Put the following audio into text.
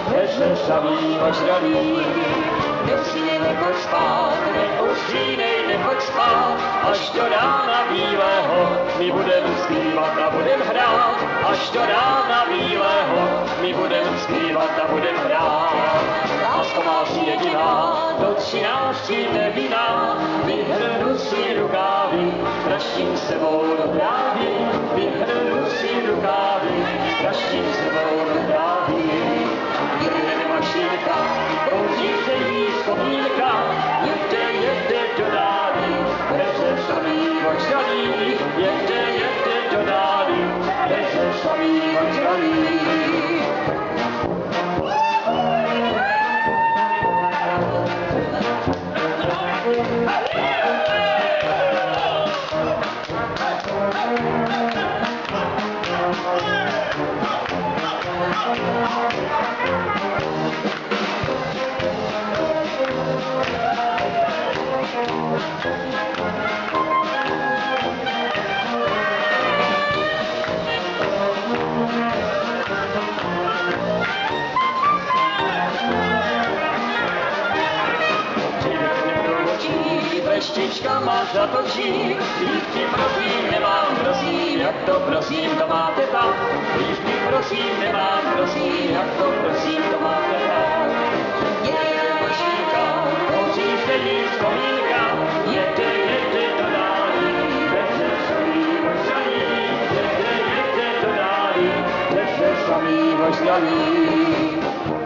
Bezřešavý ožralý. Neusínej, nechoď spát, neusínej, nechoď spát, až do rána bílého my budem zpívat a budem hrát. Až do rána bílého my budem zpívat a budem hrát. Lásko má si jediná, do 13 nevinná, vyhrnu si rukávy, praštím sebou do trávy. Vyhrnu si rukávy, praštím sebou do trávy. Jede mašinka, proudí se jí vzpomínka, jede do dády, bezřešavý ožralý, jede do dády, bezřešavý ožralý. Pleštička má zatočí, lípky prosím, nemám prosím, jak to prosím, to máte tak. Lípky prosím, nemám prosím, jak to prosím, to máte tak. Jede mašinka, proudí se jí vzpomínka, jede do dády, bezřešavý ožralý, jede do dády, bezřešavý ožralý.